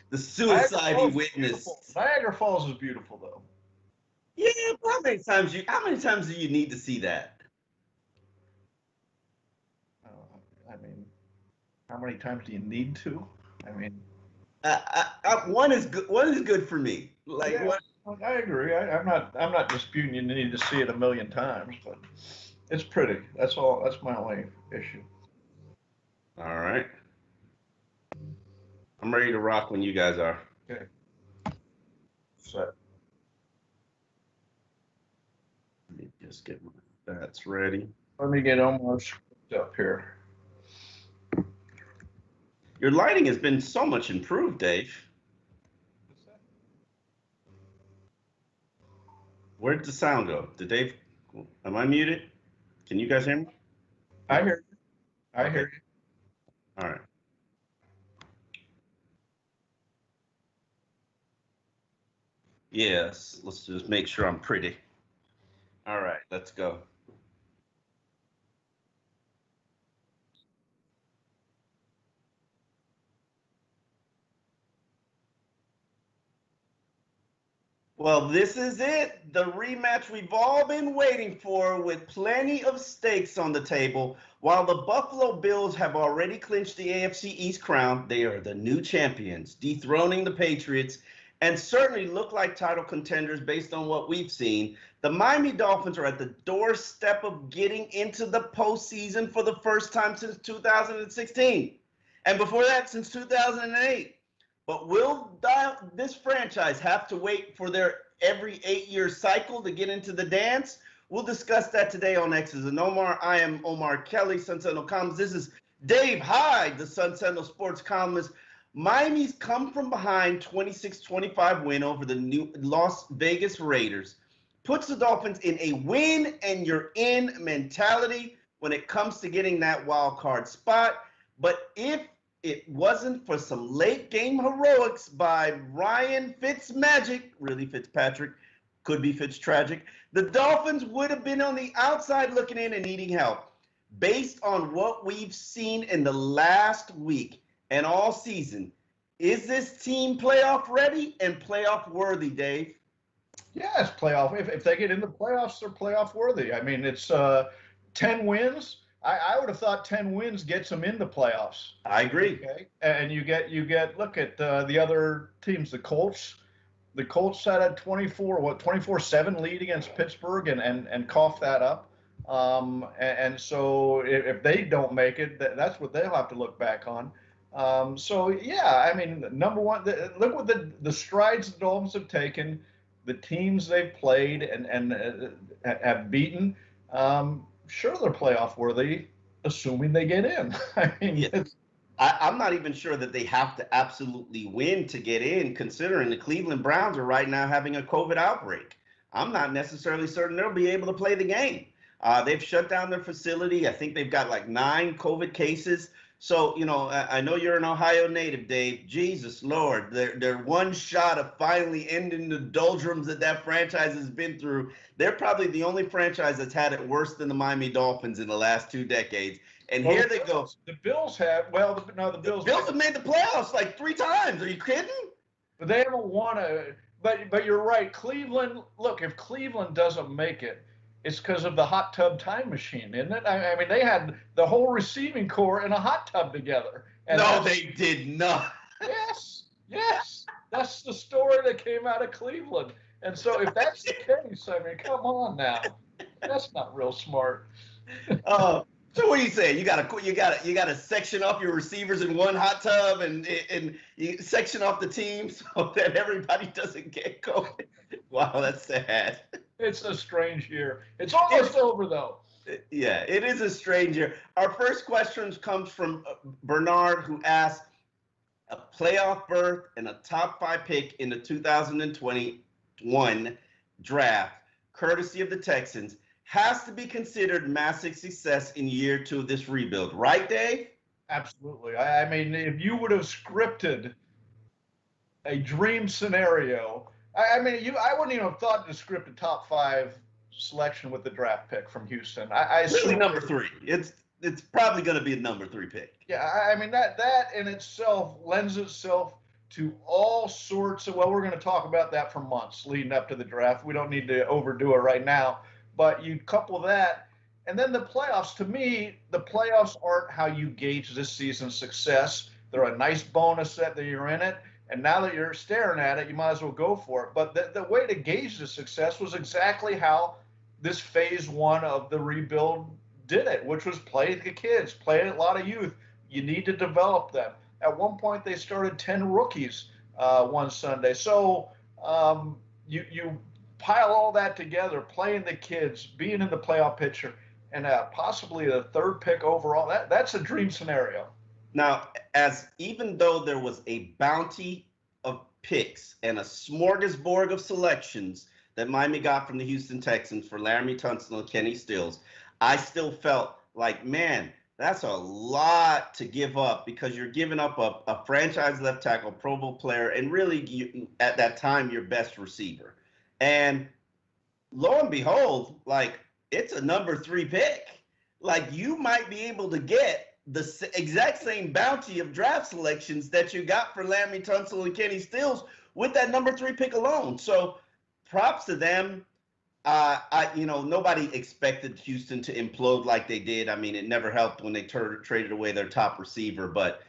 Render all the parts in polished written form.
The suicide he witnessed. Niagara Falls is beautiful, though. Yeah, but how many times do you need to see that? I mean, how many times do you need to? I mean, one is good. One is good for me. Like yeah, I agree. I'm not disputing you need to see it a million times, but it's pretty. That's all. That's my only issue. All right. I'm ready to rock when you guys are. Okay. Set. Let me just get my bats ready. Let me get Omar up here. Your lighting has been so much improved, Dave. Where'd the sound go? Am I muted? Can you guys hear me? I hear you. I hear you. All right. Yes, let's just make sure I'm pretty. All right, let's go. Well, this is it. The rematch we've all been waiting for, with plenty of stakes on the table. While the Buffalo Bills have already clinched the AFC East crown, they are the new champions, dethroning the Patriots, and certainly look like title contenders based on what we've seen. The Miami Dolphins are at the doorstep of getting into the postseason for the first time since 2016. And before that, since 2008. But will this franchise have to wait for their every 8-year cycle to get into the dance? We'll discuss that today on X's and Omar. I am Omar Kelly, Sun Sentinel columnist. This is Dave Hyde, the Sun Sentinel sports columnist. Miami's come from behind 26-25 win over the new Las Vegas Raiders. Puts the Dolphins in a win and you're in mentality when it comes to getting that wild card spot. But if it wasn't for some late game heroics by Ryan Fitzmagic, really Fitzpatrick, could be Fitztragic, the Dolphins would have been on the outside looking in and needing help. Based on what we've seen in the last week and all season, is this team playoff ready and playoff worthy, Dave? Yeah, it's playoff. If they get into playoffs, they're playoff worthy. I mean, it's 10 wins. I would have thought 10 wins gets them into playoffs. I agree. Okay, and you get look at the other teams, the Colts. The Colts had a 24-7 lead against Pittsburgh and coughed that up. And so if they don't make it, that's what they'll have to look back on. So yeah, I mean, number one, look what the strides the Dolphins have taken, the teams they've played and have beaten. Sure, they're playoff worthy, assuming they get in. I mean, yeah. I'm not even sure that they have to absolutely win to get in, considering the Cleveland Browns are right now having a COVID outbreak. I'm not necessarily certain they'll be able to play the game. They've shut down their facility. I think they've got like 9 COVID cases. So, you know, I know you're an Ohio native, Dave. Jesus Lord, they're one shot of finally ending the doldrums that franchise has been through. They're probably the only franchise that's had it worse than the Miami Dolphins in the last 2 decades. And here they go. The Bills have, the Bills have made the playoffs like 3 times. Are you kidding? But they haven't won but you're right. Cleveland, look, if Cleveland doesn't make it, it's because of the hot tub time machine, isn't it? I mean, they had the whole receiving corps in a hot tub together. And no, they did not. Yes. That's the story that came out of Cleveland. And so if that's the case, I mean, come on now. That's not real smart. So what are you saying? You gotta section off your receivers in one hot tub and you section off the team so that everybody doesn't get COVID. Wow, that's sad. It's a strange year. It's almost over, though. Yeah, it is a strange year. Our first question comes from Bernard, who asked, a playoff berth and a top 5 pick in the 2021 draft, courtesy of the Texans, has to be considered massive success in year 2 of this rebuild. Right, Dave? Absolutely. I mean, if you would have scripted a dream scenario, I wouldn't even have thought to script a top 5 selection with the draft pick from Houston. I really number 3. It's it's probably going to be a number 3 pick. Yeah, I mean that in itself lends itself to all sorts of. Well, we're going to talk about that for months leading up to the draft. We don't need to overdo it right now, but you couple that, and then the playoffs. To me, the playoffs aren't how you gauge this season's success. They're a nice bonus that you're in it, and now that you're staring at it, you might as well go for it. But the way to gauge the success was exactly how this phase 1 of the rebuild did it, which was play the kids, play a lot of youth. You need to develop them. At one point, they started 10 rookies one Sunday. So you pile all that together, playing the kids, being in the playoff picture, and possibly the 3rd pick overall. That's a dream scenario. Now, even though there was a bounty of picks and a smorgasbord of selections that Miami got from the Houston Texans for Laremy Tunsil and Kenny Stills, I still felt like, man, that's a lot to give up, because you're giving up a franchise left tackle, Pro Bowl player, and really, at that time, your best receiver. And lo and behold, like, it's a number 3 pick. Like, you might be able to get the exact same bounty of draft selections that you got for Laremy Tunsil and Kenny Stills with that number 3 pick alone. So props to them. Nobody expected Houston to implode like they did. I mean, it never helped when they traded away their top receiver, but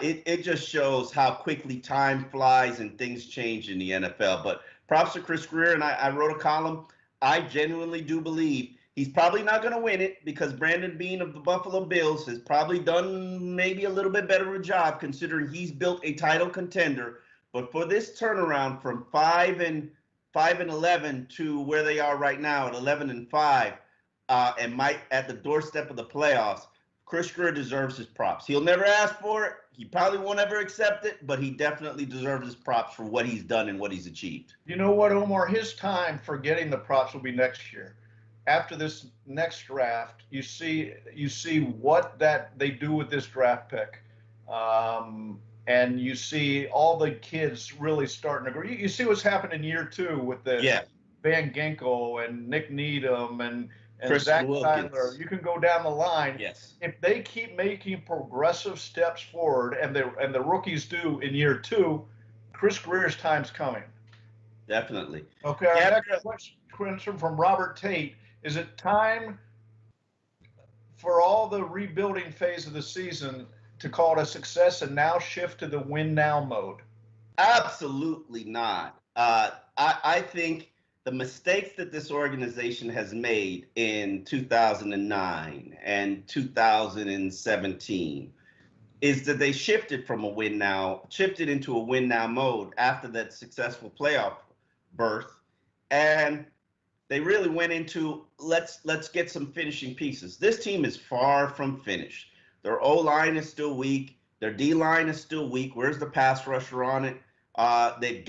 it just shows how quickly time flies and things change in the NFL. But props to Chris Greer, and I wrote a column. I genuinely do believe he's probably not going to win it, because Brandon Beane of the Buffalo Bills has probably done maybe a little bit better of a job, considering he's built a title contender. But for this turnaround from 5-11 to where they are right now at 11-5, and might at the doorstep of the playoffs, Chris Greer deserves his props. He'll never ask for it. He probably won't ever accept it, but he definitely deserves his props for what he's done and what he's achieved. You know what, Omar? His time for getting the props will be next year. After this next draft, you see what that they do with this draft pick. And you see all the kids really starting to grow. You see what's happened in year 2 with the Van Ginkel and Nick Needham and Zach Tyler. You can go down the line. Yes. If they keep making progressive steps forward, and the rookies do in year 2, Chris Greer's time's coming. Definitely. Okay. Our next question from Robert Tate: is it time for all the rebuilding phase of the season to call it a success and now shift to the win now mode? Absolutely not. I think the mistakes that this organization has made in 2009 and 2017 is that they shifted into a win now mode after that successful playoff berth, and they really went into let's get some finishing pieces. This team is far from finished. Their O-line is still weak. Their D-line is still weak. Where's the pass rusher on it? They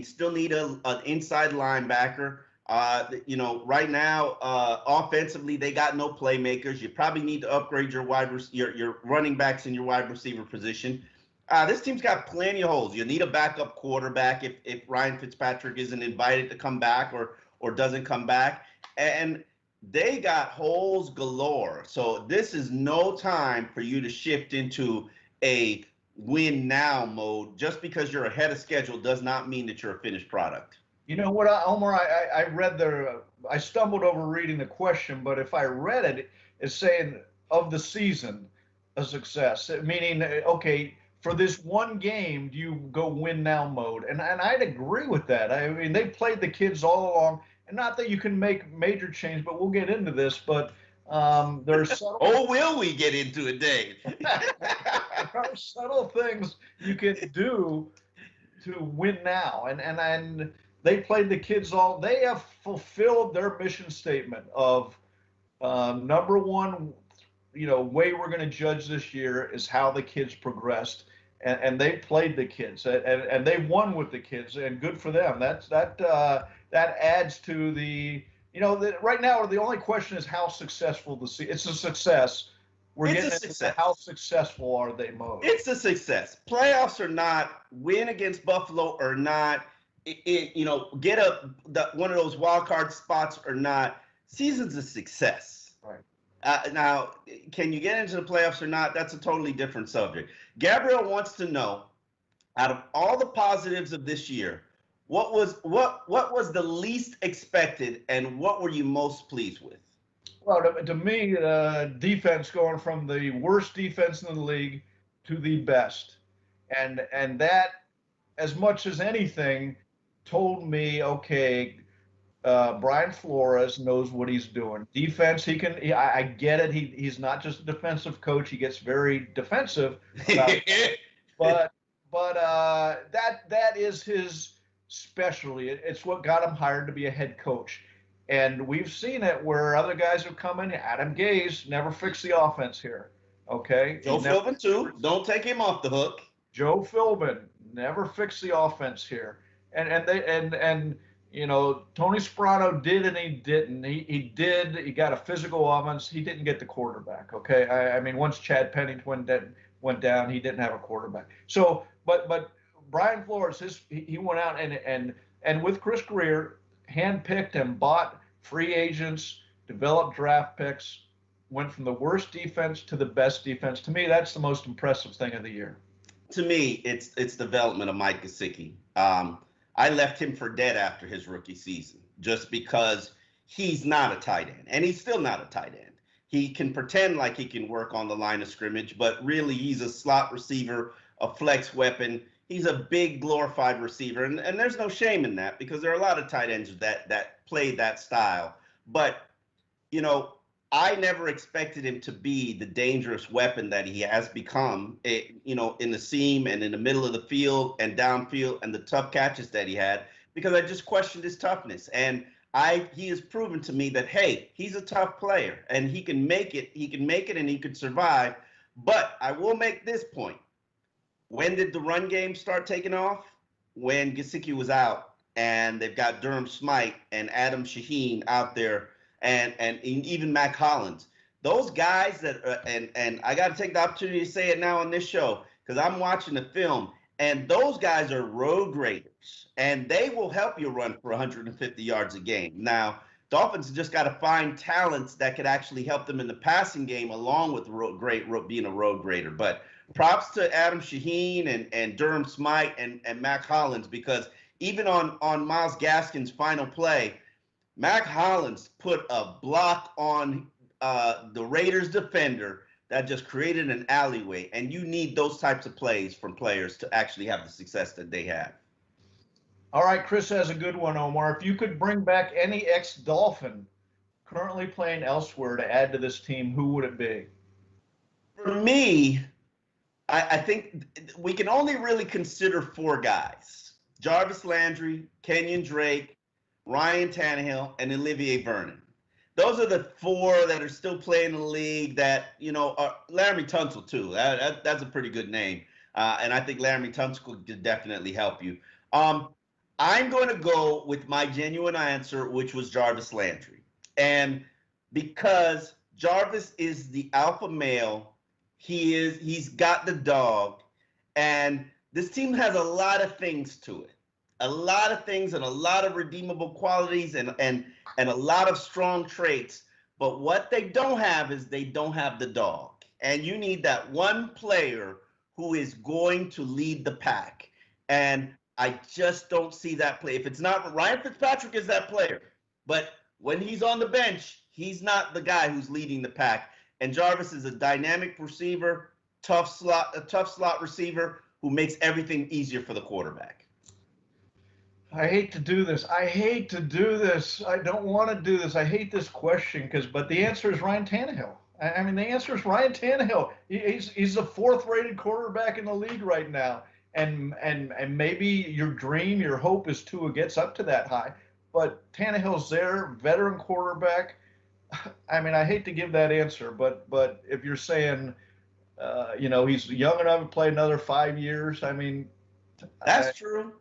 still need an inside linebacker. Right now, offensively, they got no playmakers. You probably need to upgrade your running backs in your wide receiver position. This team's got plenty of holes. You need a backup quarterback if Ryan Fitzpatrick isn't invited to come back or doesn't come back. And they got holes galore. So this is no time for you to shift into a win now mode. Just because you're ahead of schedule does not mean that you're a finished product. You know what, Omar, I stumbled over reading the question, but if I read it, it's saying of the season, a success, meaning, okay, for this one game, do you go win now mode? And I'd agree with that. I mean, they played the kids all along. And not that you can make major change, but we'll get into this. But there's subtle. Oh, will we get into it, Dave? There are subtle things you can do to win now, and they played the kids all. They have fulfilled their mission statement of number one. Way we're going to judge this year is how the kids progressed, and they played the kids, and they won with the kids, and good for them. That adds to the, right now the only question is how successful it's a success. We're getting into how successful are they mode. It's a success. Playoffs or not, win against Buffalo or not, get one of those wild card spots or not, season's a success. Right. Now, can you get into the playoffs or not? That's a totally different subject. Gabriel wants to know, out of all the positives of this year, what was the least expected, and what were you most pleased with? Well, to me, defense going from the worst defense in the league to the best, and that, as much as anything, told me, okay, Brian Flores knows what he's doing. Defense, I get it. He's not just a defensive coach. He gets very defensive, about, but that is his specialty. It's what got him hired to be a head coach. And we've seen it where other guys have come in. Adam Gase never fixed the offense here. Okay. Joe Philbin too. Don't take him off the hook. Joe Philbin never fixed the offense here. And Tony Sparano did and he didn't. He did. He got a physical offense. He didn't get the quarterback. Okay. I mean, once Chad Pennington went down, he didn't have a quarterback. So, but Brian Flores, he went out and with Chris Greer, handpicked and bought free agents, developed draft picks, went from the worst defense to the best defense. To me, that's the most impressive thing of the year. To me, it's development of Mike Gesicki. I left him for dead after his rookie season just because he's not a tight end, and he's still not a tight end. He can pretend like he can work on the line of scrimmage, but really he's a slot receiver, a flex weapon. He's a big glorified receiver, and there's no shame in that because there are a lot of tight ends that play that style. But, I never expected him to be the dangerous weapon that he has become, in the seam and in the middle of the field and downfield and the tough catches that he had, because I just questioned his toughness. And he has proven to me that, hey, he's a tough player and he can make it and he could survive. But I will make this point. When did the run game start taking off? When Gesicki was out, and they've got Durham Smythe and Adam Shaheen out there, and even Mac Hollins. Those guys and I got to take the opportunity to say it now on this show because I'm watching the film, and those guys are road graders, and they will help you run for 150 yards a game. Now, Dolphins just got to find talents that could actually help them in the passing game, along with being a road grader. But props to Adam Shaheen and Durham Smythe and Mac Hollins, because even on Myles Gaskin's final play, Mac Hollins put a block on the Raiders defender that just created an alleyway. And you need those types of plays from players to actually have the success that they have. All right, Chris has a good one, Omar. If you could bring back any ex-Dolphin currently playing elsewhere to add to this team, who would it be? For me, I think we can only really consider four guys: Jarvis Landry, Kenyon Drake, Ryan Tannehill, and Olivier Vernon. Those are the four that are still playing in the league that, Laramie Tunsil too. That's a pretty good name. And I think Laramie Tunsil could definitely help you. I'm going to go with my genuine answer, which was Jarvis Landry. And because Jarvis is the alpha male, he's got the dog, and this team has a lot of things to it. A lot of things and a lot of redeemable qualities and a lot of strong traits. But what they don't have is they don't have the dog. And you need that one player who is going to lead the pack. And I just don't see that play. If it's not, Ryan Fitzpatrick is that player. But when he's on the bench, he's not the guy who's leading the pack. And Jarvis is a dynamic receiver, a tough slot receiver who makes everything easier for the quarterback. I hate to do this. I don't want to do this. I hate this question but the answer is Ryan Tannehill. I mean, the answer is Ryan Tannehill. He's the fourth-rated quarterback in the league right now. And maybe your dream, your hope is Tua gets up to that high. But Tannehill's there, veteran quarterback. I mean, I hate to give that answer, but if you're saying, he's young enough to play another 5 years, I mean. That's true.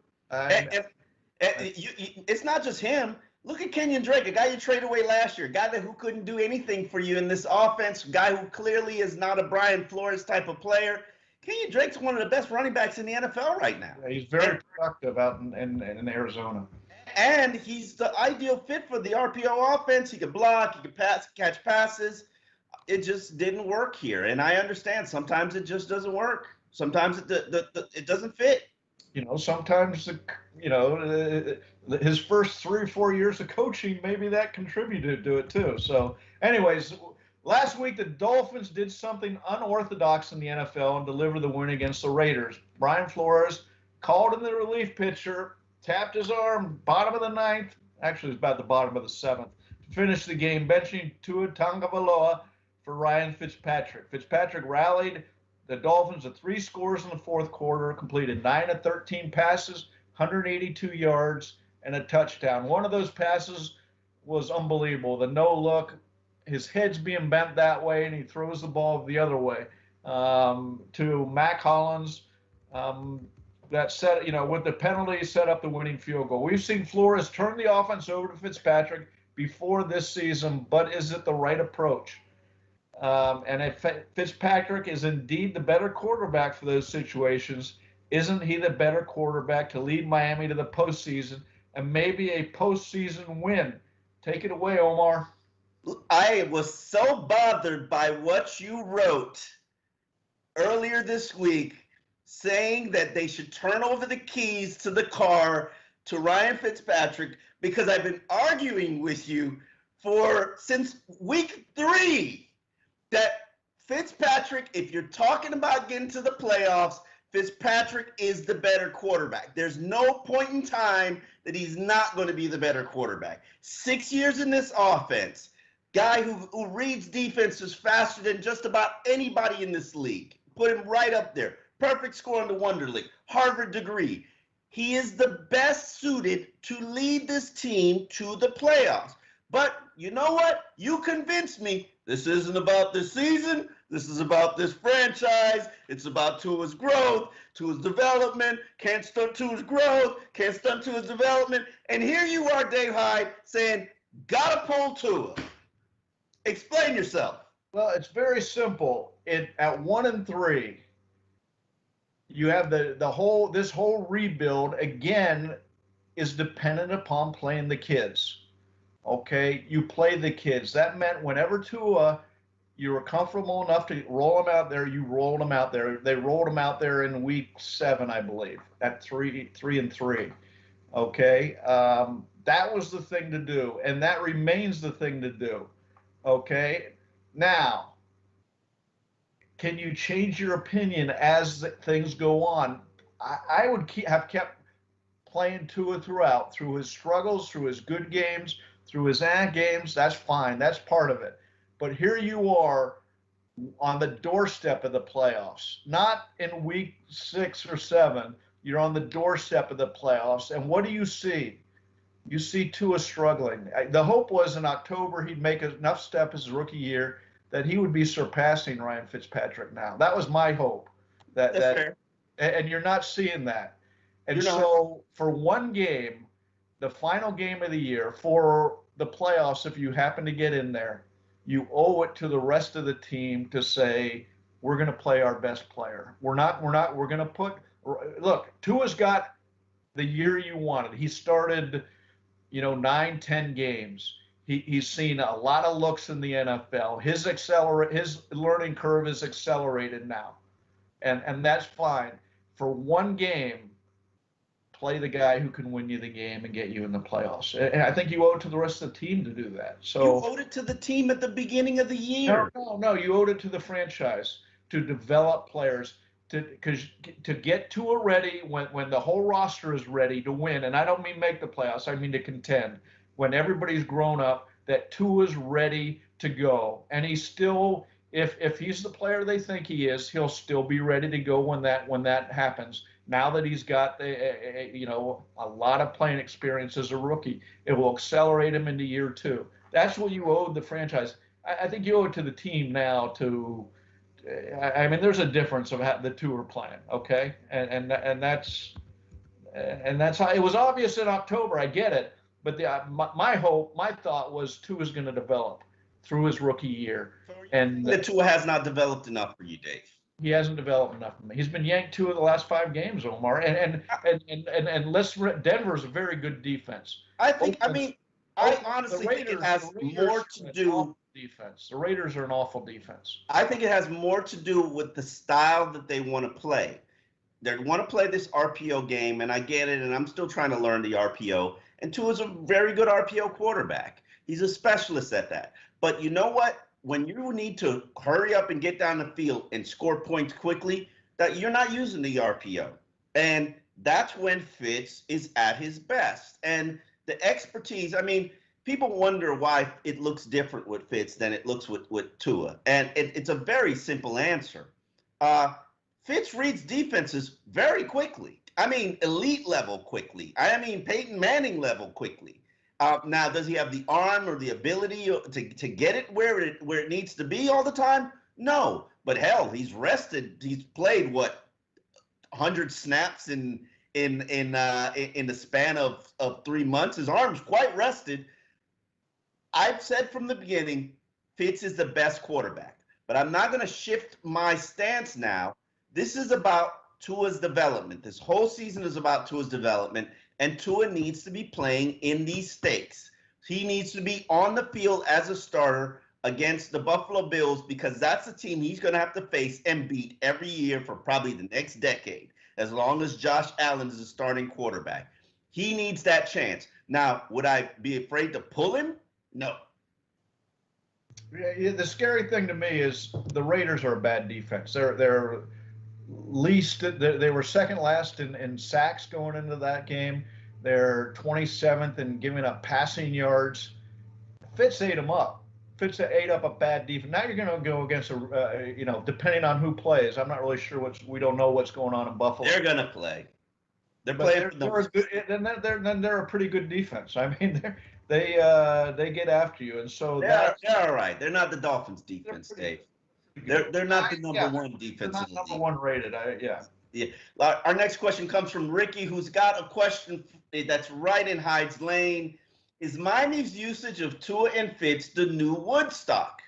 It's not just him. Look at Kenyon Drake, a guy you traded away last year, a guy who couldn't do anything for you in this offense, a guy who clearly is not a Brian Flores type of player. Kenyon Drake's one of the best running backs in the NFL right now. Yeah, he's very productive out in Arizona. And he's the ideal fit for the RPO offense. He can block, he can catch passes. it just didn't work here. And I understand sometimes it just doesn't work. Sometimes it doesn't fit. Sometimes his first 3 or 4 years of coaching, maybe that contributed to it too. So, anyways, last week the Dolphins did something unorthodox in the NFL and delivered the win against the Raiders. Brian Flores called in the relief pitcher, tapped his arm, bottom of the ninth. Actually, it was about the bottom of the seventh. To finish the game, benching Tua Tagovailoa for Ryan Fitzpatrick. Fitzpatrick rallied the Dolphins to 3 scores in the fourth quarter, completed 9 of 13 passes, 182 yards, and a touchdown. One of those passes was unbelievable. The no-look, his head's being bent that way, and he throws the ball the other way to Mac Hollins. That set, with the penalty, set up the winning field goal. We've seen Flores turn the offense over to Fitzpatrick before this season, but is it the right approach? And if Fitzpatrick is indeed the better quarterback for those situations, isn't he the better quarterback to lead Miami to the postseason and maybe a postseason win? Take it away, Omar. I was so bothered by what you wrote earlier this week saying that they should turn over the keys to the car to Ryan Fitzpatrick, because I've been arguing with you since week 3 that Fitzpatrick, if you're talking about getting to the playoffs, Fitzpatrick is the better quarterback. There's no point in time that he's not going to be the better quarterback. 6 years in this offense, guy who reads defenses faster than just about anybody in this league. Put him right up there. Perfect score in the Wonder League. Harvard degree. He is the best suited to lead this team to the playoffs. But you know what? You convinced me. This isn't about this season. This is about this franchise. It's about Tua's growth, Tua's development. Can't stunt Tua's growth. Can't stunt Tua's development. And here you are, Dave Hyde, saying, gotta pull Tua. Explain yourself. Well, it's very simple. At 1-3, you have this whole rebuild again is dependent upon playing the kids. Okay, you play the kids. That meant whenever Tua, you were comfortable enough to roll him out there, you rolled him out there. They rolled him out there in week 7, I believe, at 3-3. Okay, that was the thing to do, and that remains the thing to do. Okay, now, can you change your opinion as things go on? I would have kept playing Tua through his struggles, through his good games, through his games. That's fine. That's part of it. But here you are on the doorstep of the playoffs, not in week 6 or 7. You're on the doorstep of the playoffs. And what do you see? You see Tua struggling. The hope was in October he'd make enough step his rookie year that he would be surpassing Ryan Fitzpatrick now. That was my hope. That's fair. And you're not seeing that. And so for one game, the final game of the year, for the playoffs, if you happen to get in there, you owe it to the rest of the team to say, we're going to play our best player. We're going to look, Tua's got the year you wanted. He started, 9, 10 games. He's seen a lot of looks in the NFL. His learning curve is accelerated now. And that's fine. For one game, play the guy who can win you the game and get you in the playoffs. And I think you owe it to the rest of the team to do that. So you owed it to the team at the beginning of the year. No, you owed it to the franchise to develop players to get Tua ready when the whole roster is ready to win. And I don't mean make the playoffs. I mean to contend. When everybody's grown up, that Tua's ready to go. And he's still, if he's the player they think he is, he'll still be ready to go when that happens. Now that he's got a lot of playing experience as a rookie, it will accelerate him into year 2. That's what you owed the franchise. I think you owe it to the team now to. I mean, there's a difference of how the two are playing. Okay, and that's how it was obvious in October. I get it, but my thought was Tua is going to develop through his rookie year, and the Tua has not developed enough for you, Dave. He hasn't developed enough. He's been yanked 2 of the last 5 games, Omar. And Denver's a very good defense. I honestly think it has more to do defense. The Raiders are an awful defense. I think it has more to do with the style that they want to play. They want to play this RPO game, and I get it, and I'm still trying to learn the RPO. And Tua's a very good RPO quarterback. He's a specialist at that. But you know what? When you need to hurry up and get down the field and score points quickly, that you're not using the RPO. And that's when Fitz is at his best. And the expertise, I mean, people wonder why it looks different with Fitz than it looks with Tua. And it's a very simple answer. Fitz reads defenses very quickly. I mean, elite level quickly. I mean, Peyton Manning level quickly. Now, does he have the arm or the ability to get it where it needs to be all the time? No. But hell, he's rested. He's played, 100 snaps in the span of 3 months. His arm's quite rested. I've said from the beginning, Fitz is the best quarterback. But I'm not going to shift my stance now. This is about Tua's development. This whole season is about Tua's development, and Tua needs to be playing in these stakes. He needs to be on the field as a starter against the Buffalo Bills, because that's a team he's going to have to face and beat every year for probably the next decade, as long as Josh Allen is a starting quarterback. He needs that chance. Now, would I be afraid to pull him? No. Yeah, the scary thing to me is the Raiders are a bad defense. They're least, they were second last in sacks going into that game. They're 27th in giving up passing yards. Fitz ate them up. Fitz ate up a bad defense. Now you're going to go against depending on who plays. I'm not really sure we don't know what's going on in Buffalo. They're going to play. They're playing. They're a pretty good defense. I mean, they get after you, and so they're all right. They're not the Dolphins' defense, Dave. They're not the number one defense. They're not number one rated. Yeah. Our next question comes from Ricky, who's got a question that's right in Hyde's lane. Is Miami's usage of Tua and Fitz the new Woodstock?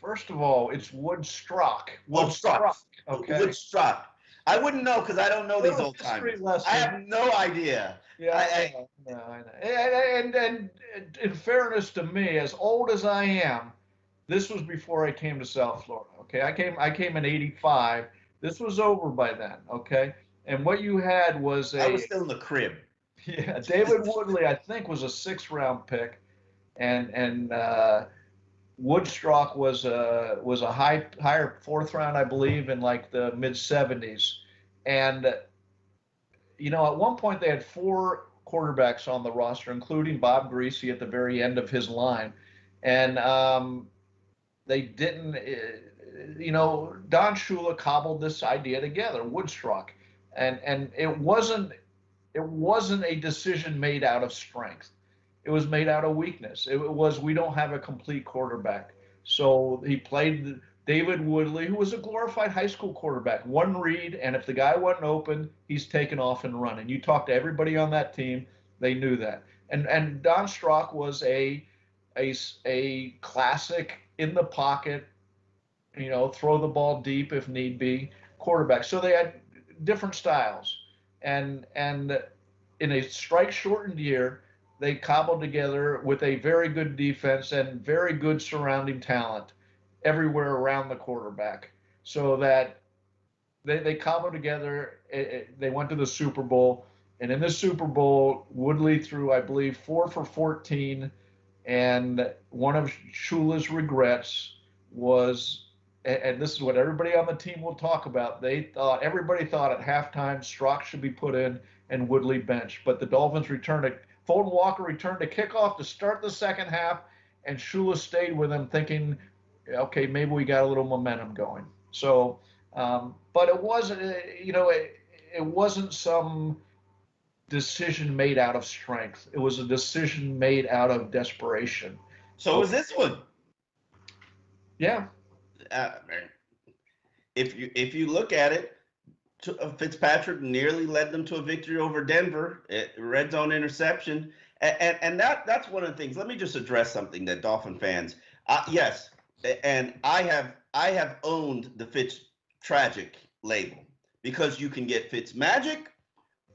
First of all, it's Woodstock. Woodstock. Okay. Woodstock. I wouldn't know because I don't know these old timers. I have no idea. Yeah, I know. And in fairness to me, as old as I am, this was before I came to South Florida. Okay, I came in '85. This was over by then. Okay, and what you had was I was still in the crib. Yeah, David Woodley, I think, was a 6th-round pick, and Woodstock was a higher 4th round, I believe, in like the mid '70s, and at one point they had 4 quarterbacks on the roster, including Bob Greasy at the very end of his line, and they didn't. Don Shula cobbled this idea together, Woodstock, and it wasn't a decision made out of strength. It was made out of weakness. It was, we don't have a complete quarterback. So he played David Woodley, who was a glorified high school quarterback. One read, and if the guy wasn't open, he's taken off and running. You talk to everybody on that team, they knew that. And Don Strock was a classic in the pocket, throw the ball deep if need be quarterback. So they had different styles. And in a strike-shortened year, they cobbled together with a very good defense and very good surrounding talent everywhere around the quarterback, so that they cobbled together. They went to the Super Bowl, and in the Super Bowl, Woodley threw, I believe, 4 for 14, and one of Shula's regrets was, and this is what everybody on the team will talk about, everybody thought at halftime Strock should be put in and Woodley bench, but the Dolphins Fulton Walker returned to kickoff to start the second half, and Shula stayed with him thinking, okay, maybe we got a little momentum going. So, but it wasn't, it wasn't some decision made out of strength. It was a decision made out of desperation. So was this one? Yeah. If you look at it, Fitzpatrick nearly led them to a victory over Denver, red zone interception, and that's one of the things. Let me just address something that Dolphin fans, yes, and I have owned the Fitz tragic label, because you can get Fitz magic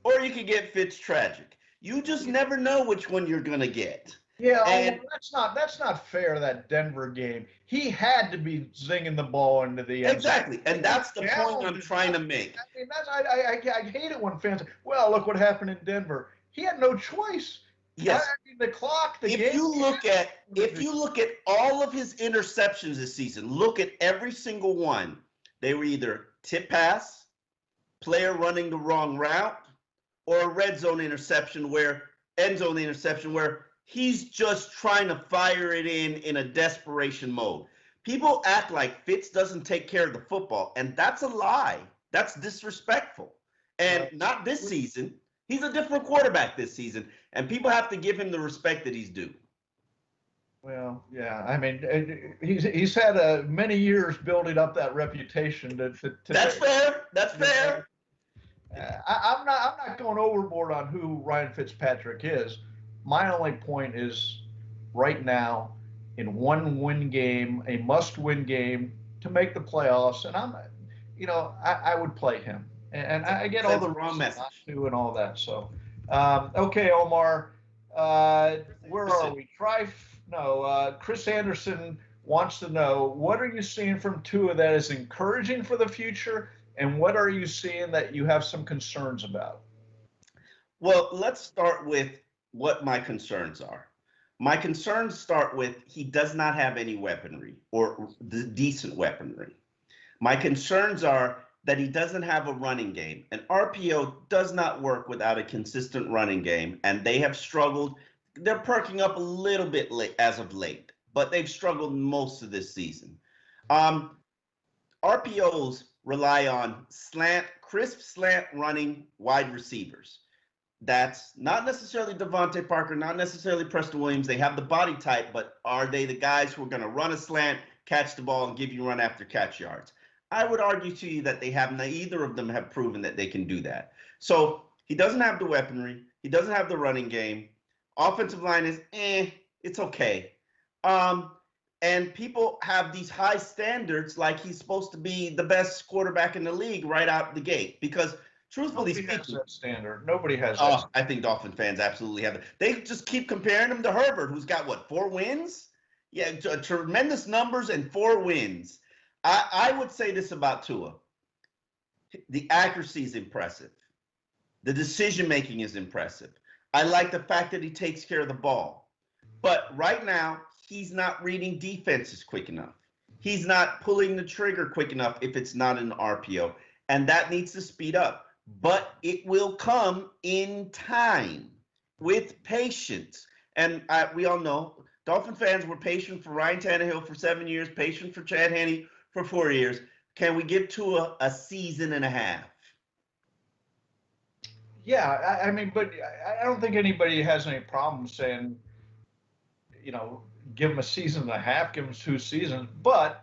or you can get Fitz tragic. You just never know which one you're gonna get. Yeah, And that's not fair. That Denver game, he had to be zinging the ball into the end zone. exactly, and that's the point I'm trying to make. I mean, I hate it when fans. Well, look what happened in Denver. He had no choice. I Yes. mean, the clock, the If game. you look at all of his interceptions this season, look at every single one. They were either tip pass, player running the wrong route, or a red zone interception where end zone interception where he's just trying to fire it in a desperation mode. People act like Fitz doesn't take care of the football, and that's a lie. That's disrespectful. And not this season. He's a different quarterback this season, and people have to give him the respect that he's due. Well, yeah. I mean, he's had many years building up that reputation. That's fair. That's fair. I'm not going overboard on who Ryan Fitzpatrick is. My only point is, right now, in one win game, a must-win game to make the playoffs, and I would play him. And I get all the wrong message to and all that. So, okay, Omar, where are we? Chris Anderson wants to know, what are you seeing from Tua that is encouraging for the future, and what are you seeing that you have some concerns about? Well, let's start with what my concerns are. My concerns start with he does not have any weaponry or the decent weaponry. My concerns are that he doesn't have a running game. An RPO does not work without a consistent running game, and they have struggled. They're perking up a little bit as of late, but they've struggled most of this season. RPOs rely on crisp slant running wide receivers. That's not necessarily Devontae Parker, not necessarily Preston Williams. They have the body type, but are they the guys who are going to run a slant, catch the ball, and give you run after catch yards? I would argue to you that neither of them have proven that they can do that. So he doesn't have the weaponry. He doesn't have the running game. Offensive line is, it's okay. And people have these high standards like he's supposed to be the best quarterback in the league right out the gate. Because truthfully speaking, has that standard. Nobody has that. I think Dolphin fans absolutely have it. They just keep comparing him to Herbert, who's got, 4 wins? Yeah, tremendous numbers and 4 wins. I would say this about Tua. The accuracy is impressive. The decision-making is impressive. I like the fact that he takes care of the ball. But right now, he's not reading defenses quick enough. He's not pulling the trigger quick enough if it's not an RPO. And that needs to speed up. But it will come in time with patience. And we all know Dolphin fans were patient for Ryan Tannehill for 7 years, patient for Chad Henne for 4 years. Can we give Tua a season and a half? Yeah, I mean, but I don't think anybody has any problem saying, give him a season and a half, give him 2 seasons. But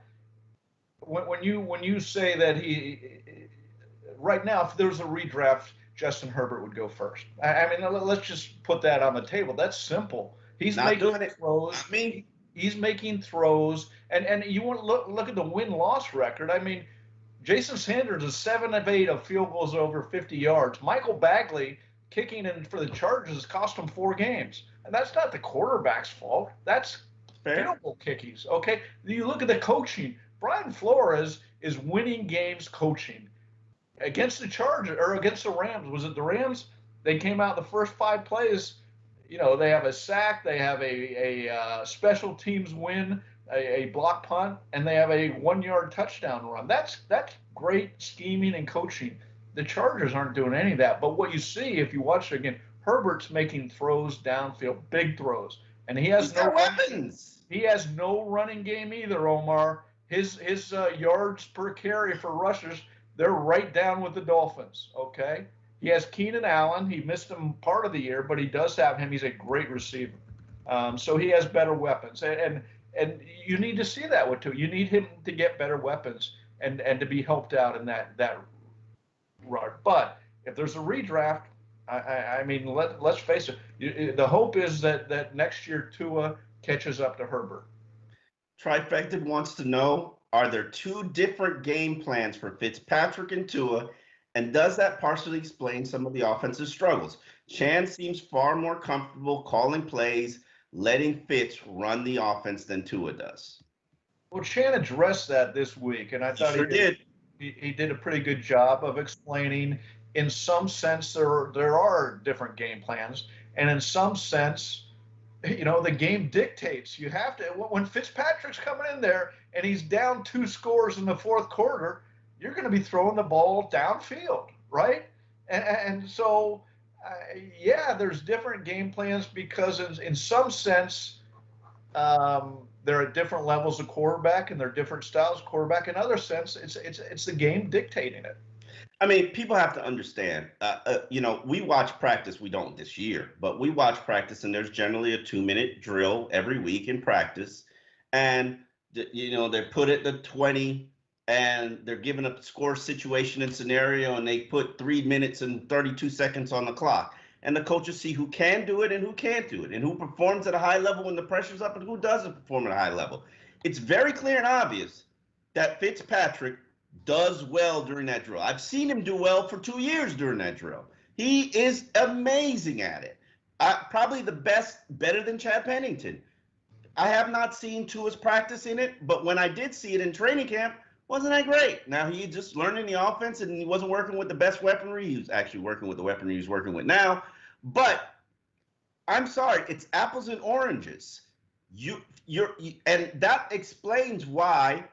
when you say that right now, if there's a redraft, Justin Herbert would go first. I mean, let's just put that on the table. That's simple. He's not making doing throws. Not me. He's making throws, and you want to look at the win-loss record. I mean, Jason Sanders is 7 of 8 of field goals over 50 yards. Michael Bagley kicking in for the Chargers cost him 4 games, and that's not the quarterback's fault. That's field goal kickies. Okay, you look at the coaching. Brian Flores is winning games coaching against the Chargers or against the Rams. Was it the Rams? They came out the first 5 plays. They have a sack, they have a special teams win, a block punt, and they have a 1-yard touchdown run. That's great scheming and coaching. The Chargers aren't doing any of that. But what you see if you watch it again, Herbert's making throws downfield, big throws, and he has no weapons. He has no running game either, Omar. His yards per carry for rushers, they're right down with the Dolphins. Okay. He has Keenan Allen. He missed him part of the year, but he does have him. He's a great receiver. So he has better weapons. And you need to see that with Tua. You need him to get better weapons and to be helped out in that run. But if there's a redraft, I mean, let's face it. The hope is that next year Tua catches up to Herbert. Trifecta wants to know, are there 2 different game plans for Fitzpatrick and Tua? And does that partially explain some of the offensive struggles? Chan seems far more comfortable calling plays letting Fitz run the offense than Tua does. Well, Chan addressed that this week, and I thought Sure did. He did a pretty good job of explaining. In some sense, there are different game plans, and in some sense, the game dictates. You have to, when Fitzpatrick's coming in there and he's down 2 scores in the fourth quarter, you're going to be throwing the ball downfield, right? And so, yeah, there's different game plans because in some sense, there are different levels of quarterback and there are different styles of quarterback. In other sense, it's the game dictating it. I mean, people have to understand, we watch practice. We don't this year, but we watch practice, and there's generally a 2-minute drill every week in practice. And, they're put at the 20, and they're given a score situation and scenario, and they put 3 minutes and 32 seconds on the clock. And the coaches see who can do it and who can't do it, and who performs at a high level when the pressure's up and who doesn't perform at a high level. It's very clear and obvious that Fitzpatrick does well during that drill. I've seen him do well for 2 years during that drill. He is amazing at it. Probably the best, better than Chad Pennington. I have not seen Tua's practice in it, but when I did see it in training camp, wasn't that great. Now, he just learning the offense, and he wasn't working with the best weaponry. He was actually working with the weaponry he's working with now. But I'm sorry, it's apples and oranges. And that explains why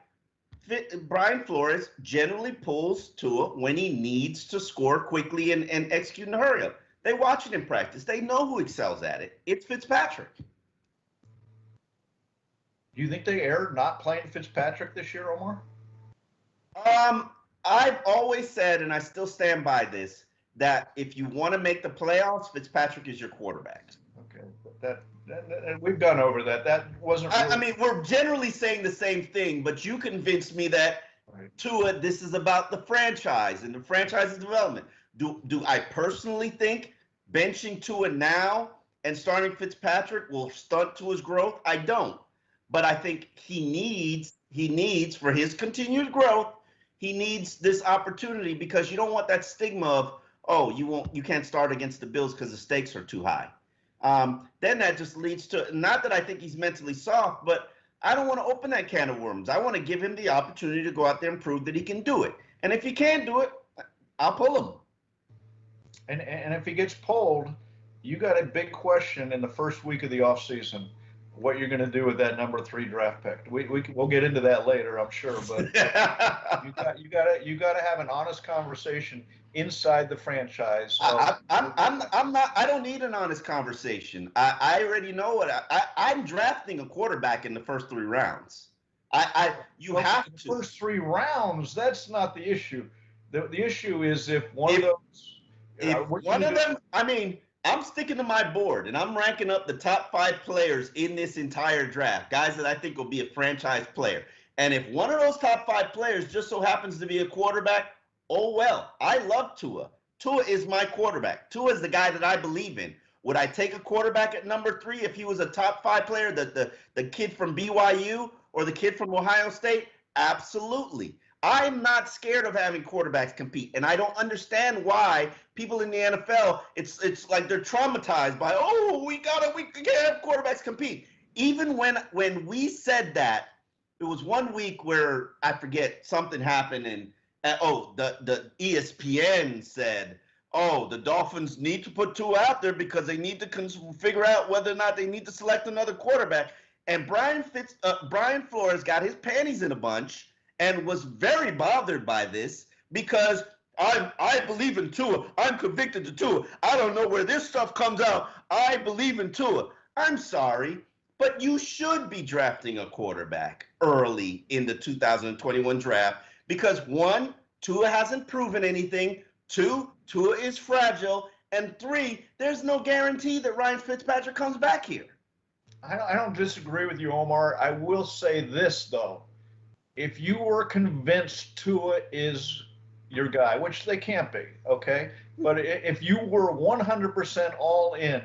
Brian Flores generally pulls Tua when he needs to score quickly and execute in a hurry up. They watch it in practice. They know who excels at it. It's Fitzpatrick. Do you think they erred not playing Fitzpatrick this year, Omar? I've always said, and I still stand by this, that if you want to make the playoffs, Fitzpatrick is your quarterback. Okay, but we've gone over that. That wasn't really... I mean, we're generally saying the same thing, but you convinced me that Tua, this is about the franchise and the franchise's development. Do I personally think benching Tua now and starting Fitzpatrick will stunt Tua's growth? I don't. But I think he needs for his continued growth, he needs this opportunity, because you don't want that stigma of, you can't start against the Bills because the stakes are too high. Then that just leads to, not that I think he's mentally soft, but I don't want to open that can of worms. I want to give him the opportunity to go out there and prove that he can do it. And if he can't do it, I'll pull him. And if he gets pulled, you got a big question in the first week of the offseason, what you're going to do with that number 3 draft pick. We'll get into that later, I'm sure, but you got to have an honest conversation inside the franchise. I don't need an honest conversation. I already know what I'm drafting a quarterback in the first 3 rounds. You have to. The first 3 rounds, that's not the issue. The issue is if one of those. If one of them, I mean, I'm sticking to my board, and I'm ranking up the top 5 players in this entire draft, guys that I think will be a franchise player. And if one of those top 5 players just so happens to be a quarterback, oh well. I love Tua. Tua is my quarterback. Tua is the guy that I believe in. Would I take a quarterback at number 3 if he was a top 5 player, the kid from BYU or the kid from Ohio State? Absolutely. I'm not scared of having quarterbacks compete, and I don't understand why people in the NFL, it's like they're traumatized by, we can't have quarterbacks compete. Even when we said that, it was one week where I forget something happened, and the ESPN said, the Dolphins need to put Tua out there because they need to figure out whether or not they need to select another quarterback. And Brian Flores got his panties in a bunch and was very bothered by this because I believe in Tua. I'm convicted to Tua. I don't know where this stuff comes out. I believe in Tua. I'm sorry, but you should be drafting a quarterback early in the 2021 draft because 1, Tua hasn't proven anything. 2, Tua is fragile. And 3, there's no guarantee that Ryan Fitzpatrick comes back here. I don't disagree with you, Omar. I will say this, though. If you were convinced Tua is your guy, which they can't be, okay? But if you were 100% all in,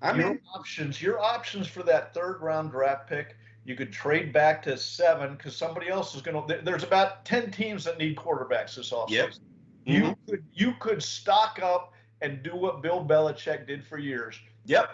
your options for that 3rd round draft pick, you could trade back to 7 because somebody else is going to. There's about 10 teams that need quarterbacks this offseason. Yep. You could stock up and do what Bill Belichick did for years. Yep.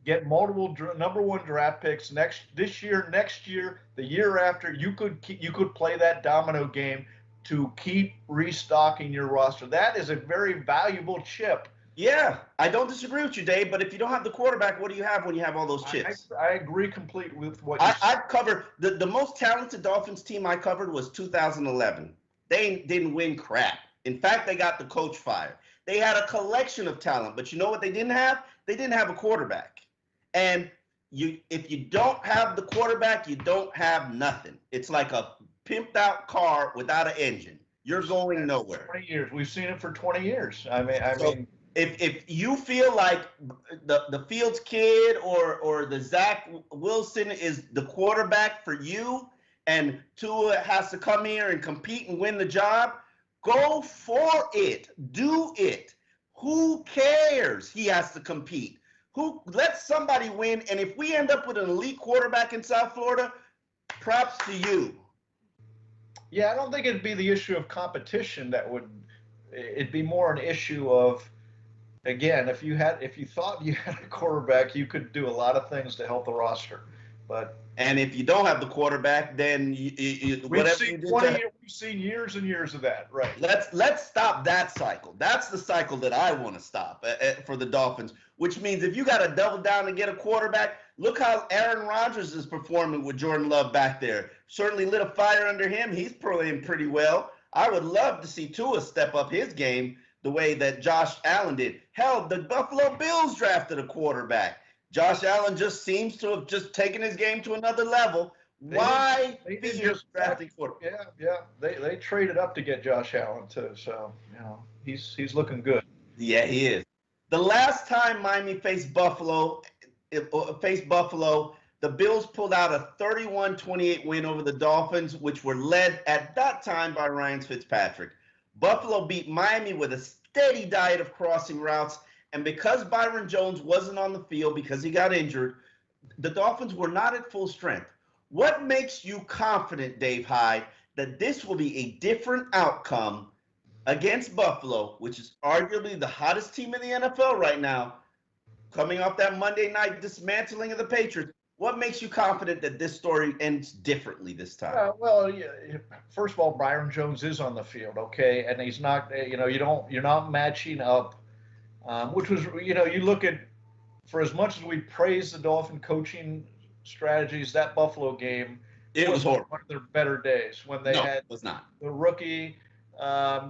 get multiple number one draft picks this year, next year, the year after. You could play that domino game to keep restocking your roster. That is a very valuable chip. Yeah, I don't disagree with you, Dave. But if you don't have the quarterback, what do you have when you have all those chips? I agree completely with what you said. I've covered the most talented Dolphins team I covered was 2011. They didn't win crap. In fact, they got the coach fired. They had a collection of talent, but you know what they didn't have? They didn't have a quarterback. And if you don't have the quarterback, you don't have nothing. It's like a pimped out car without an engine. You're going nowhere. 20 years. We've seen it for 20 years. I mean, if you feel like the Fields kid or the Zach Wilson is the quarterback for you, and Tua has to come here and compete and win the job, go for it. Do it. Who cares? He has to compete. Let somebody win. And if we end up with an elite quarterback in South Florida, props to you. Yeah, I don't think it'd be the issue of competition it'd be more an issue of, again, if you thought you had a quarterback, you could do a lot of things to help the roster. And if you don't have the quarterback, then we've seen years and years of that, right? Let's stop that cycle. That's the cycle that I want to stop for the Dolphins. Which means if you got to double down and get a quarterback, look how Aaron Rodgers is performing with Jordan Love back there. Certainly lit a fire under him. He's playing pretty well. I would love to see Tua step up his game the way that Josh Allen did. Hell, the Buffalo Bills drafted a quarterback. Josh Allen just seems to have just taken his game to another level. Why fear drafting quarterback? Yeah. They traded up to get Josh Allen too, so he's looking good. Yeah, he is. The last time Miami faced Buffalo, the Bills pulled out a 31-28 win over the Dolphins, which were led at that time by Ryan Fitzpatrick. Buffalo beat Miami with a steady diet of crossing routes. And because Byron Jones wasn't on the field because he got injured, the Dolphins were not at full strength. What makes you confident, Dave Hyde, that this will be a different outcome against Buffalo, which is arguably the hottest team in the NFL right now, coming off that Monday night dismantling of the Patriots? What makes you confident that this story ends differently this time? First of all, Byron Jones is on the field, okay, and he's not. You're not matching up. Which was, you look at, for as much as we praise the Dolphin coaching strategies, that Buffalo game, it was horrible. One of their better days when they had the rookie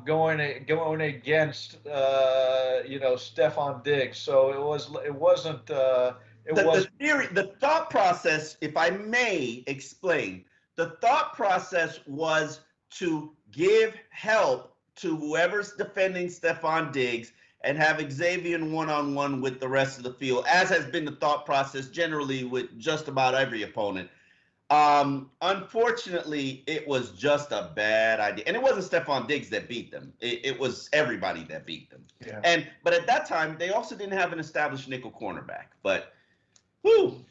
going against Stephon Diggs. So it wasn't. The thought process, if I may explain, the thought process was to give help to whoever's defending Stephon Diggs and have Xavier one-on-one with the rest of the field, as has been the thought process generally with just about every opponent. Unfortunately, it was just a bad idea. And it wasn't Stephon Diggs that beat them. It was everybody that beat them. Yeah. But at that time, they also didn't have an established nickel cornerback. But, whew.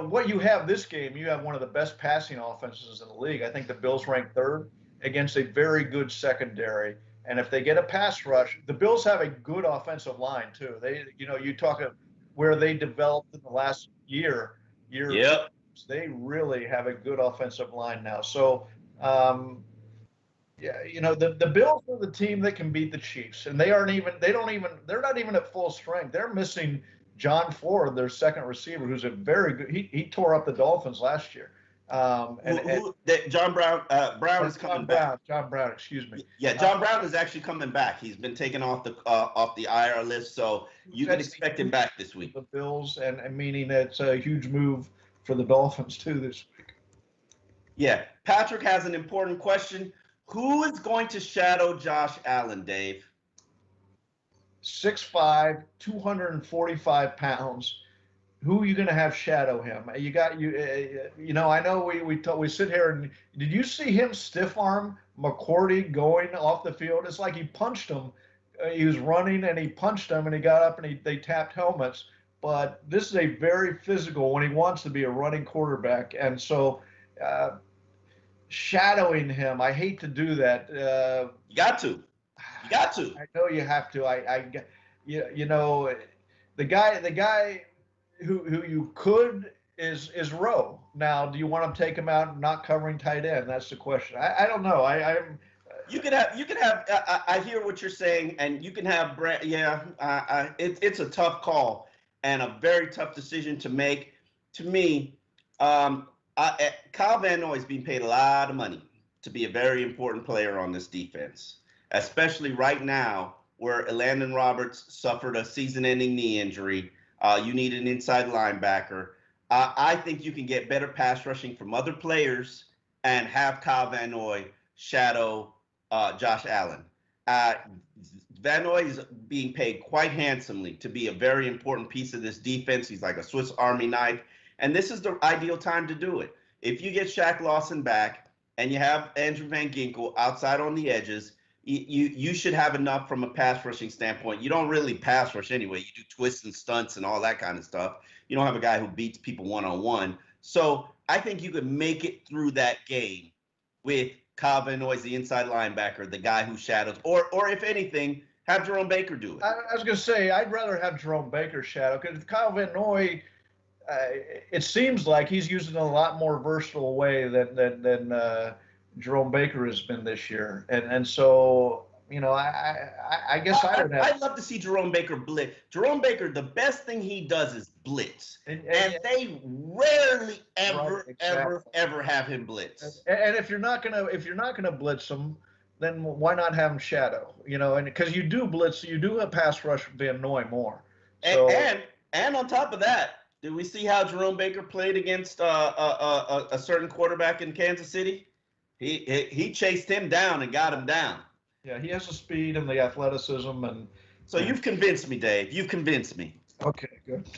What you have this game, you have one of the best passing offenses in the league. I think the Bills ranked third against a very good secondary. And if they get a pass rush, the Bills have a good offensive line too. You talk about where they developed in the last year. Yep. They really have a good offensive line now. So, the Bills are the team that can beat the Chiefs, and they're not even at full strength. They're missing John Ford, their second receiver, who's a very good. He tore up the Dolphins last year. John Brown is coming back. John Brown, excuse me. Yeah, John Brown is actually coming back. He's been taken off the IR list, so you can expect him back this week. The Bills, and meaning it's a huge move for the Dolphins too this week. Yeah, Patrick has an important question. Who is going to shadow Josh Allen, Dave? 6'5", 245 pounds. Who are you going to have shadow him? I know we sit here and did you see him stiff arm McCourty going off the field? It's like he punched him. He was running and he punched him and he got up and they tapped helmets. But this is a very physical when he wants to be a running quarterback. And so shadowing him, I hate to do that. You got to. I know you have to. the guy who you could is Rowe. Now, do you want to take him out not covering tight end? That's the question. I don't know. You could have. I hear what you're saying, and you can have. Yeah, it's a tough call and a very tough decision to make. To me, Kyle Van Noy is being paid a lot of money to be a very important player on this defense, especially right now where Landon Roberts suffered a season-ending knee injury. You need an inside linebacker. I think you can get better pass rushing from other players and have Kyle Van Noy shadow Josh Allen. Van Noy is being paid quite handsomely to be a very important piece of this defense. He's like a Swiss Army knife. And this is the ideal time to do it. If you get Shaq Lawson back and you have Andrew Van Ginkel outside on the edges, you should have enough from a pass rushing standpoint. You don't really pass rush anyway. You do twists and stunts and all that kind of stuff. You don't have a guy who beats people one-on-one. So I think you could make it through that game with Kyle Van Noy, the inside linebacker, the guy who shadows, or if anything, have Jerome Baker do it. I was going to say, I'd rather have Jerome Baker shadow, because Kyle Van Noy, it seems like he's using a lot more versatile way than Jerome Baker has been this year, and so I guess I would have. I'd love to see Jerome Baker blitz. Jerome Baker, the best thing he does is blitz, and they rarely ever have him blitz. And if you're not gonna blitz him, then why not have him shadow? And because you do blitz, you do have pass rush Van Noy more. So, and on top of that, did we see how Jerome Baker played against a certain quarterback in Kansas City? He chased him down and got him down. Yeah, he has the speed and the athleticism, and so you've convinced me, Dave. You've convinced me. Okay, good.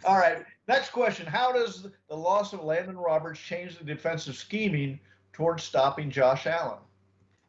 All right. Next question: how does the loss of Landon Roberts change the defensive scheming towards stopping Josh Allen?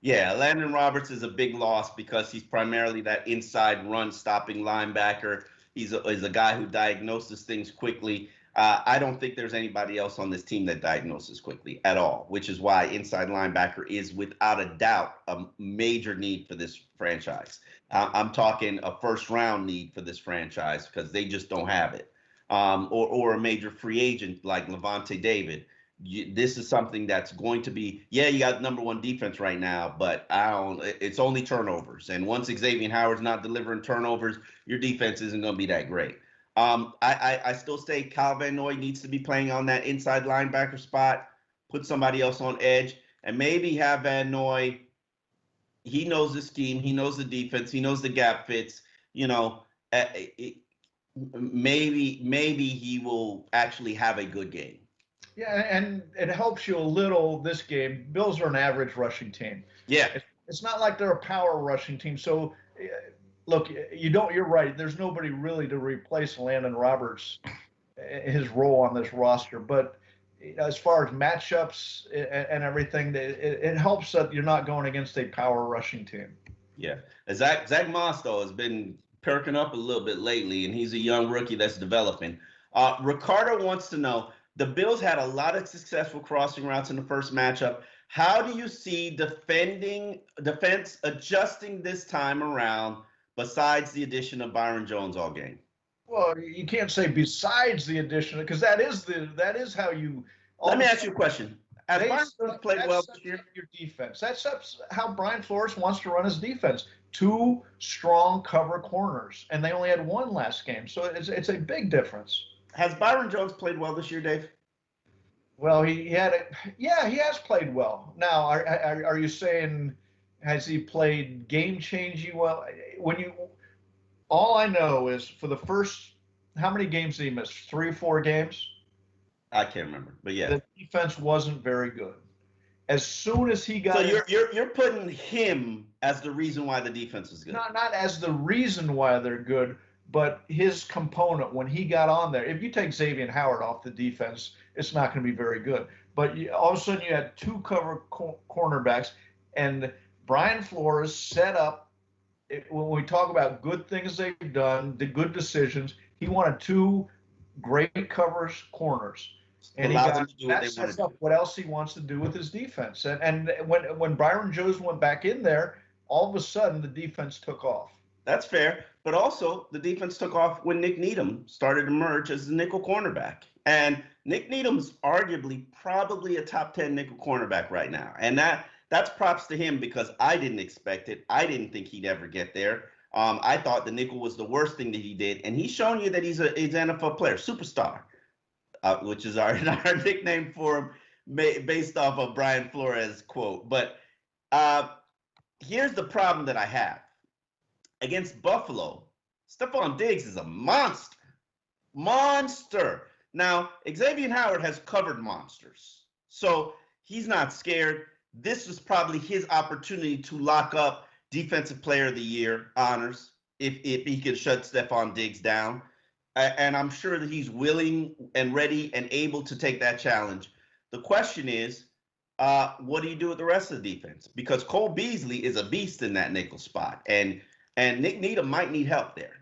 Yeah, Landon Roberts is a big loss because he's primarily that inside run stopping linebacker. He's a guy who diagnoses things quickly. I don't think there's anybody else on this team that diagnoses quickly at all, which is why inside linebacker is without a doubt a major need for this franchise. I'm talking a first-round need for this franchise because they just don't have it. Or a major free agent like Levante David. This is something that's going to be, you got number one defense right now, but it's only turnovers. And once Xavier Howard's not delivering turnovers, your defense isn't going to be that great. I still say Kyle Van Noy needs to be playing on that inside linebacker spot, put somebody else on edge, and maybe have Van Noy. He knows the scheme, he knows the defense, he knows the gap fits. Maybe he will actually have a good game. Yeah, and it helps you a little this game. Bills are an average rushing team. Yeah. It's not like they're a power rushing team. So, look, you're right. There's nobody really to replace Landon Roberts, his role on this roster. But as far as matchups and everything, it helps that you're not going against a power rushing team. Yeah. Zach Moss, though, has been perking up a little bit lately, and he's a young rookie that's developing. Ricardo wants to know, the Bills had a lot of successful crossing routes in the first matchup. How do you see defense adjusting this time around besides the addition of Byron Jones all game? Well, you can't say besides the addition, because that is how you. Let me ask you a question. Has Byron Jones played well this year? Your defense. That's how Brian Flores wants to run his defense. 2 strong cover corners, and they only had 1 last game, so it's a big difference. Has Byron Jones played well this year, Dave? Well, he has played well. Now, are you saying, has he played game-changing well? All I know is for the first, how many games did he miss? 3 or 4 games? I can't remember, but yeah. The defense wasn't very good. As soon as he got, so you're putting him as the reason why the defense is good. Not as the reason why they're good, but his component when he got on there. If you take Xavier Howard off the defense, it's not going to be very good. But all of a sudden you had 2 cover cornerbacks, and Brian Flores set up. When we talk about good things they've done, the good decisions, he wanted 2 great corners. And that sets up what else he wants to do with his defense. And when Byron Jones went back in there, all of a sudden the defense took off. That's fair. But also, the defense took off when Nick Needham started to emerge as the nickel cornerback. And Nick Needham's arguably probably a top 10 nickel cornerback right now. And that's props to him because I didn't expect it. I didn't think he'd ever get there. I thought the nickel was the worst thing that he did. And he's shown you that he's an NFL player, superstar, which is our nickname for him based off of Brian Flores' quote. But here's the problem that I have. Against Buffalo, Stephon Diggs is a monster. Monster. Now, Xavier Howard has covered monsters, so he's not scared. This was probably his opportunity to lock up Defensive Player of the Year honors if he could shut Stephon Diggs down. And I'm sure that he's willing and ready and able to take that challenge. The question is, what do you do with the rest of the defense? Because Cole Beasley is a beast in that nickel spot, and Nick Needham might need help there.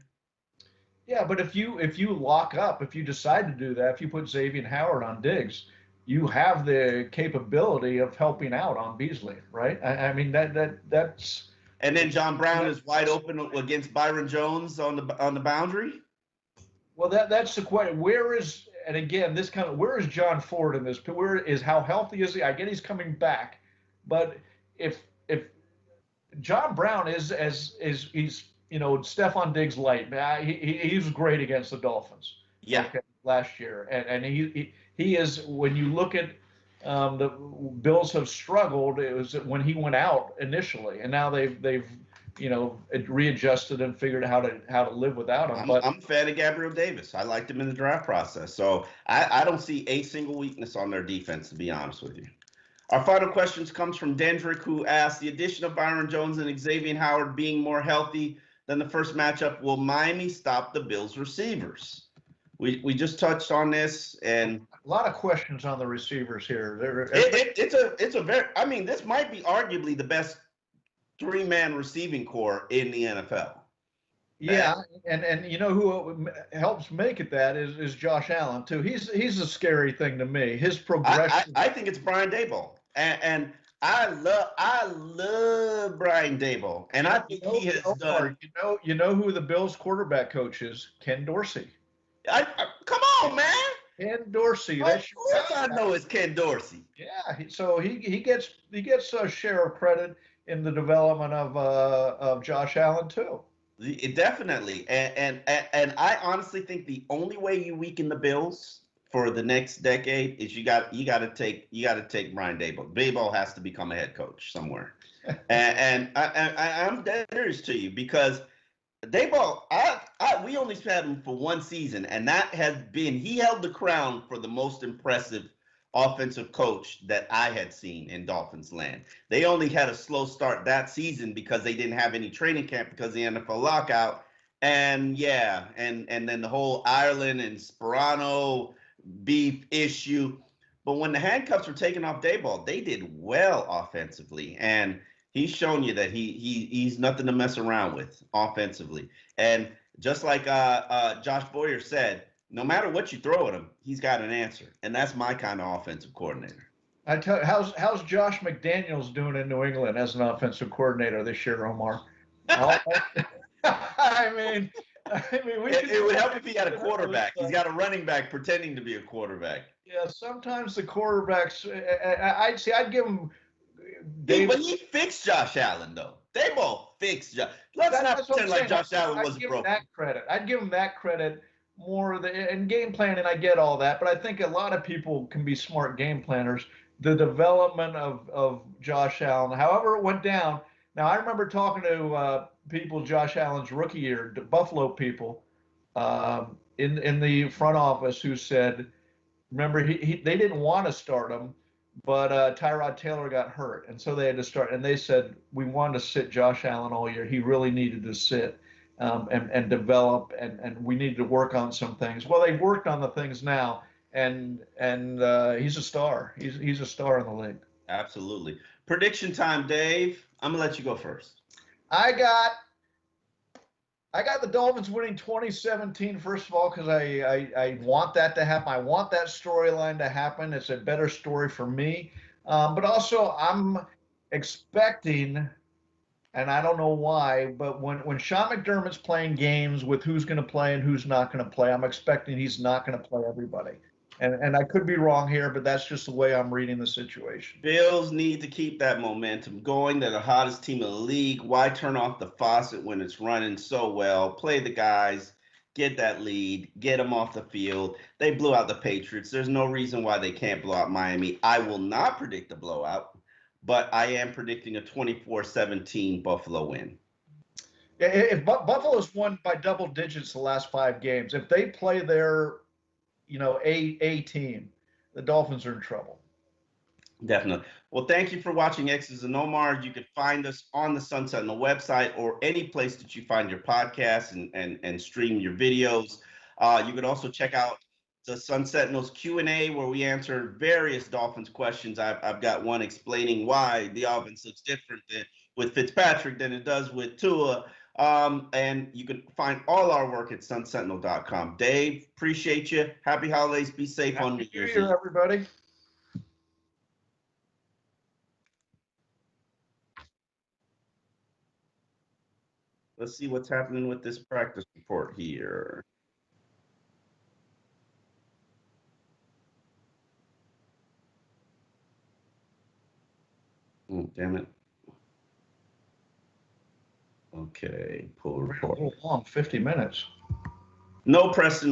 Yeah, but if you lock up, if you decide to do that, if you put Xavier Howard on Diggs, you have the capability of helping out on Beasley, right? I mean that's. And then John Brown is wide open against Byron Jones on the boundary. Well, that's the question. Where is John Ford in this? How healthy is he? I get he's coming back, but if John Brown is he's Stephon Diggs light. He was great against the Dolphins. Yeah. Okay, last year, and he is, when you look at the Bills have struggled. It was when he went out initially, and now they've readjusted and figured out how to live without him. I'm a fan of Gabriel Davis. I liked him in the draft process, so I don't see a single weakness on their defense, to be honest with you. Our final questions comes from Dendrick, who asks, the addition of Byron Jones and Xavier Howard being more healthy than the first matchup, will Miami stop the Bills receivers? We just touched on this, and a lot of questions on the receivers here. It's a very, I mean, this might be arguably the best three-man receiving core in the NFL. Yeah, and you know who helps make it that is Josh Allen too. He's a scary thing to me. His progression. I think it's Brian Daboll, and I love Brian Daboll, and I think he has done. You know who the Bills quarterback coach is? Ken Dorsey. Come on, man. Ken Dorsey. Of course I know it's Ken Dorsey. Yeah, so he gets a share of credit in the development of Josh Allen too. Definitely, and I honestly think the only way you weaken the Bills for the next decade is you got to take Brian Daboll. Daboll has to become a head coach somewhere, and I'm dead serious to you because Daboll, we only had him for one season, and that has been, he held the crown for the most impressive offensive coach that I had seen in Dolphins land. They only had a slow start that season because they didn't have any training camp because of the NFL lockout. And yeah, and then the whole Ireland and Sperano beef issue. But when the handcuffs were taken off Daboll, they did well offensively. And he's shown you that he's nothing to mess around with offensively. And just like Josh Boyer said, no matter what you throw at him, he's got an answer. And that's my kind of offensive coordinator. I tell you, how's Josh McDaniels doing in New England as an offensive coordinator this year, Omar? I mean, it would help if he had a quarterback. He's got a running back pretending to be a quarterback. Yeah, sometimes the quarterbacks. I'd give him. But he fixed Josh Allen, though. They both fixed Josh. Let's not pretend like Josh Allen wasn't broken. I'd give him that credit more. And game planning, I get all that, but I think a lot of people can be smart game planners. The development of Josh Allen, however it went down. Now, I remember talking to people, Josh Allen's rookie year, Buffalo people, in the front office who said, remember, they didn't want to start him, but Tyrod Taylor got hurt, and so they had to start. And they said, we wanted to sit Josh Allen all year. He really needed to sit and develop, and we needed to work on some things. Well, they've worked on the things now, and he's a star. He's a star in the league. Absolutely. Prediction time, Dave. I'm going to let you go first. I got the Dolphins winning 2017, first of all, because I want that to happen. I want that storyline to happen. It's a better story for me. But also, I'm expecting and I don't know why, but when Sean McDermott's playing games with who's going to play and who's not going to play, I'm expecting he's not going to play everybody. And I could be wrong here, but that's just the way I'm reading the situation. Bills need to keep that momentum going. They're the hottest team in the league. Why turn off the faucet when it's running so well? Play the guys, get that lead, get them off the field. They blew out the Patriots. There's no reason why they can't blow out Miami. I will not predict a blowout, but I am predicting a 24-17 Buffalo win. If Buffalo's won by double digits the last 5 games, if they play their, A team, the Dolphins are in trouble. Definitely. Well, thank you for watching X's and Omar. You can find us on the Sun Sentinel website or any place that you find your podcasts and stream your videos. You can also check out the Sun Sentinel's Q&A where we answer various Dolphins questions. I've got one explaining why the offense looks different with Fitzpatrick than it does with Tua. And you can find all our work at sunsentinel.com. Dave, appreciate you. Happy holidays. Be safe on New Year's Eve. Everybody. Let's see what's happening with this practice report here. Oh, damn it. Okay, pull report. A little long, 50 minutes. No Preston